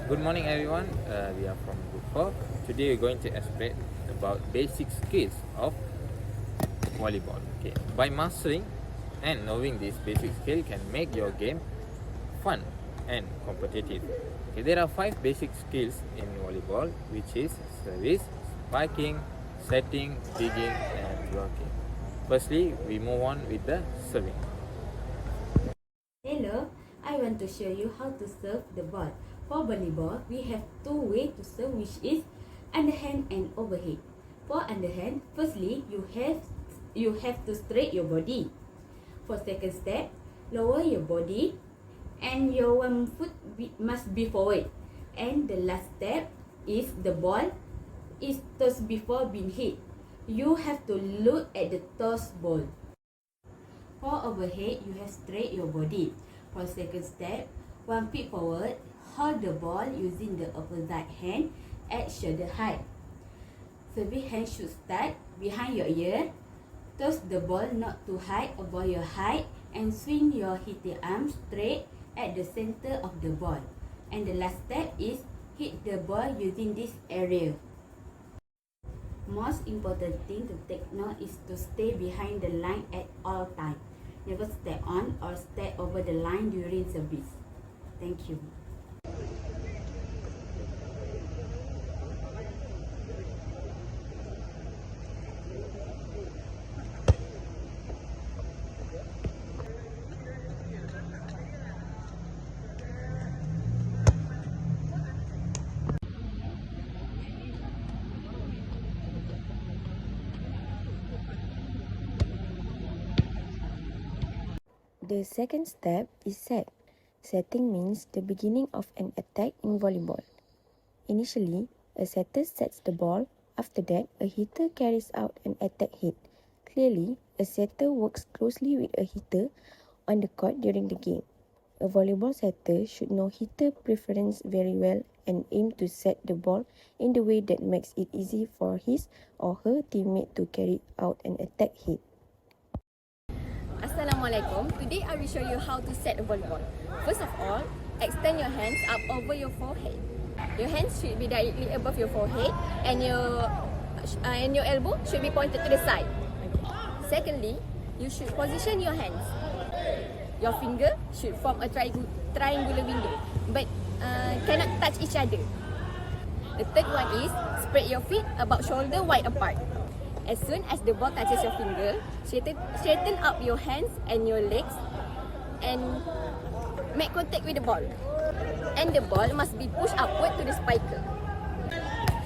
Good morning, everyone. We are from Group 4. Today we're going to explain about basic skills of volleyball. Okay. By mastering and knowing this basic skill can make your game fun and competitive. Okay. There are 5 basic skills in volleyball, which is service, spiking, setting, digging, and blocking. Firstly, we move on with the serving. Hello, I want to show you how to serve the ball. For volleyball, we have 2 ways to serve, which is underhand and overhead. For underhand, firstly, you have to straight your body. For second step, lower your body and your one foot must be forward. And the last step is the ball is tossed before being hit. You have to look at the toss ball. For overhead, you have straight your body. For second step, 1 feet forward, hold the ball using the opposite hand at shoulder height. Serving hand should start behind your ear. Toss the ball not too high above your height and swing your hitting arm straight at the center of the ball. And the last step is hit the ball using this area. Most important thing to take note is to stay behind the line at all times. Never step on or step over the line during service. Thank you. The second step is set. Setting means the beginning of an attack in volleyball. Initially, a setter sets the ball. After that, a hitter carries out an attack hit. Clearly, a setter works closely with a hitter on the court during the game. A volleyball setter should know hitter preference very well and aim to set the ball in the way that makes it easy for his or her teammate to carry out an attack hit. Assalamualaikum. Today I will show you how to set a volleyball. First of all, extend your hands up over your forehead. Your hands should be directly above your forehead and your elbow should be pointed to the side. Secondly, you should position your hands. Your finger should form a triangular window but cannot touch each other. The third one is spread your feet about shoulder wide apart. As soon as the ball touches your finger, straighten up your hands and your legs and make contact with the ball. And the ball must be pushed upward to the spiker.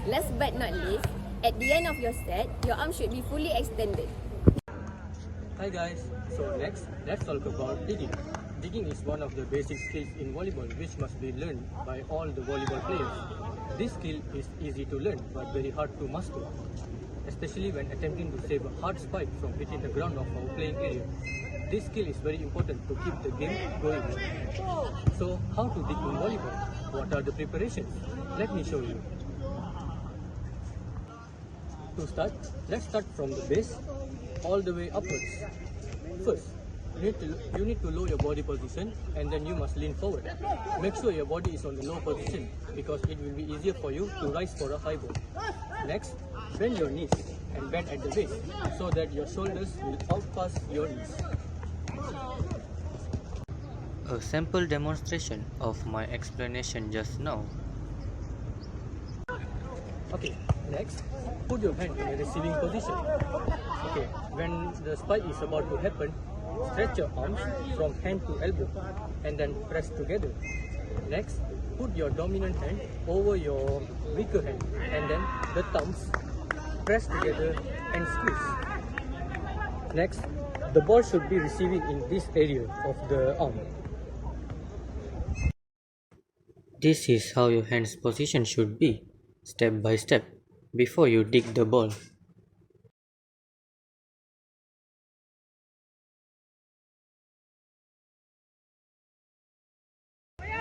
Last but not least, at the end of your set, your arm should be fully extended. Hi guys, so next let's talk about digging. Digging is one of the basic skills in volleyball which must be learned by all the volleyball players. This skill is easy to learn but very hard to master, especially when attempting to save a hard spike from hitting the ground of our playing area. This skill is very important to keep the game going. So, how to dig in volleyball? What are the preparations? Let me show you. To start, let's start from the base all the way upwards. First, you need to lower your body position and then you must lean forward. Make sure your body is on the low position because it will be easier for you to rise for a high ball. Next, bend your knees and bend at the base so that your shoulders will outpass your knees. A sample demonstration of my explanation just now. Okay, next, put your hand in a receiving position. Okay, when the spike is about to happen, stretch your arms from hand to elbow and then press together. Next, put your dominant hand over your weaker hand and then the thumbs press together and squeeze. Next, the ball should be receiving in this area of the arm. This is how your hands position should be, step by step, before you dig the ball.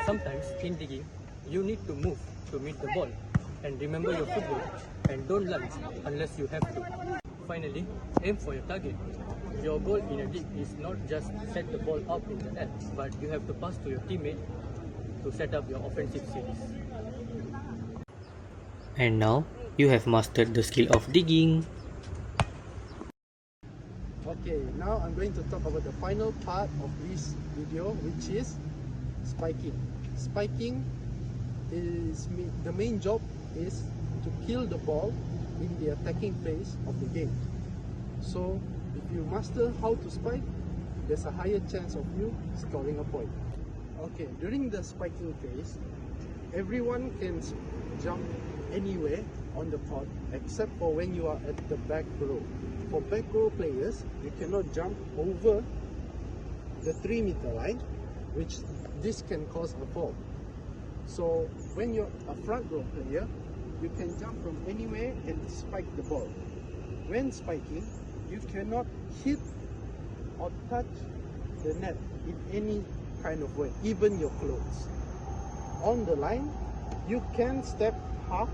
Sometimes in digging, you need to move to meet the ball and remember your footwork and don't lunge unless you have to. Finally, aim for your target. Your goal in a dig is not just set the ball up in the air, but you have to pass to your teammate to set up your offensive series. And now you have mastered the skill of digging. Okay, now I'm going to talk about the final part of this video, which is spiking. Spiking is the main job is to kill the ball in the attacking phase of the game. So if you master how to spike, there's a higher chance of you scoring a point. Okay, during the spiking phase, everyone can jump anywhere on the court except for when you are at the back row. For back row players, you cannot jump over the 3-meter line, which this can cause a fall. So when you're a front row player, you can jump from anywhere and spike the ball. When spiking, you cannot hit or touch the net in any kind of way, even your clothes. On the line, you can step half,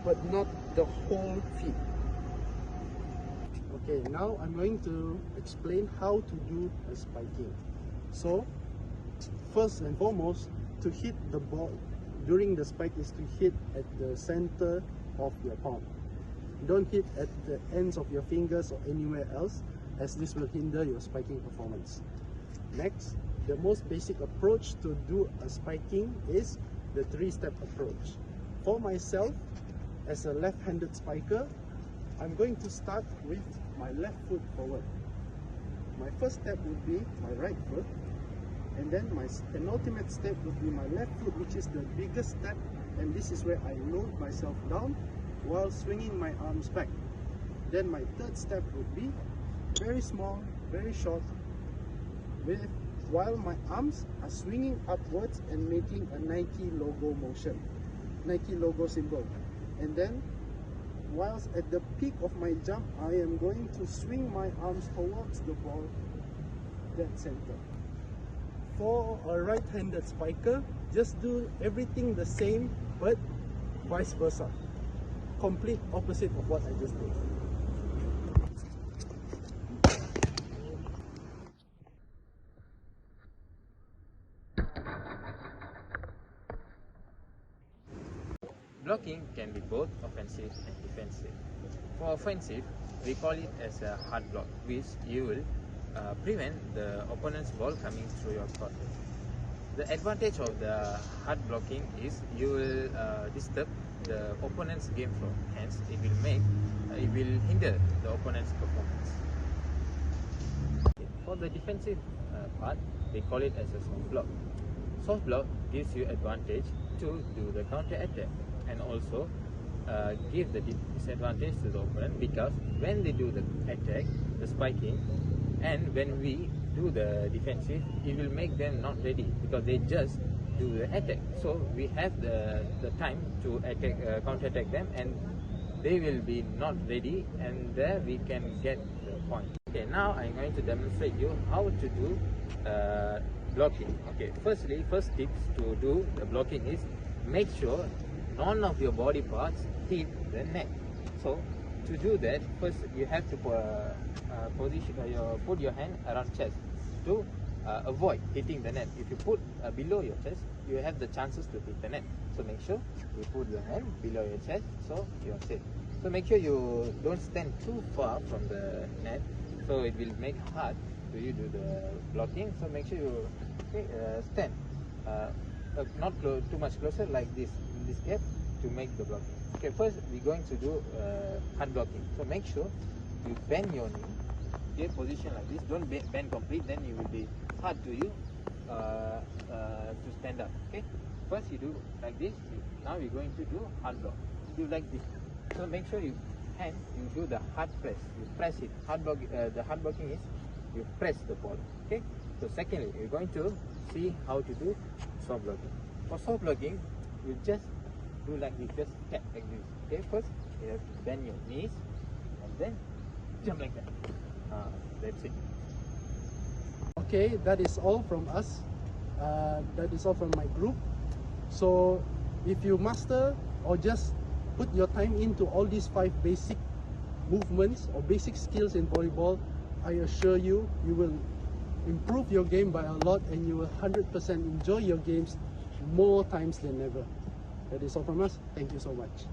but not the whole feet. Okay, now I'm going to explain how to do a spiking. So, first and foremost, to hit the ball during the spike is to hit at the center of your palm. Don't hit at the ends of your fingers or anywhere else, as this will hinder your spiking performance. Next, the most basic approach to do a spiking is the 3-step approach. For myself, as a left-handed spiker, I'm going to start with my left foot forward. My first step would be my right foot, and then my penultimate step would be my left foot, which is the biggest step, and this is where I load myself down while swinging my arms back. Then my third step would be very small, very short, while my arms are swinging upwards and making a Nike logo motion, Nike logo symbol. And then whilst at the peak of my jump, I am going to swing my arms towards the ball, dead center. For a right-handed spiker, just do everything the same, but vice versa. Complete opposite of what I just did. Blocking can be both offensive and defensive. For offensive, we call it as a hard block, which you will prevent the opponent's ball coming through your court. The advantage of the hard blocking is you will disturb the opponent's game flow. Hence, it will hinder the opponent's performance. For the defensive part, we call it as a soft block. Soft block gives you advantage to do the counter attack, and also give the disadvantage to the opponent, because when they do the attack, the spiking, and when we do the defensive, it will make them not ready because they just do the attack. So we have the time to attack, counter attack them, and they will be not ready, and there we can get the point. Okay, now I'm going to demonstrate you how to do blocking. Okay, first tips to do the blocking is make sure none of your body parts hit the net. So to do that, first you have to put your hand around chest to avoid hitting the net. If you put below your chest, you have the chances to hit the net. So make sure you put your hand below your chest, so you're safe. So make sure you don't stand too far from the net, so it will make hard to you do the blocking. So make sure you stand not too much closer, like this, in this gap, to make the blocking. Okay, first we're going to do hand blocking. So make sure you bend your knee, okay, position like this. Don't bend complete, then it will be hard to you to stand up. Okay, first you do like this. Now we're going to do hard block. You do like this. So make sure you do the hard press. You press it. Hard block. The hard blocking is you press the ball. Okay. So secondly, you're going to see how to do soft blocking. For soft blocking, you just do like this, just tap like this. Okay, first you have to bend your knees and then jump like that. That's it. Okay, that is all from us. That is all from my group. So if you master or just put your time into all these 5 basic movements or basic skills in volleyball, I assure you, you will improve your game by a lot, and you will 100% enjoy your games more times than ever. That is all from us. Thank you so much.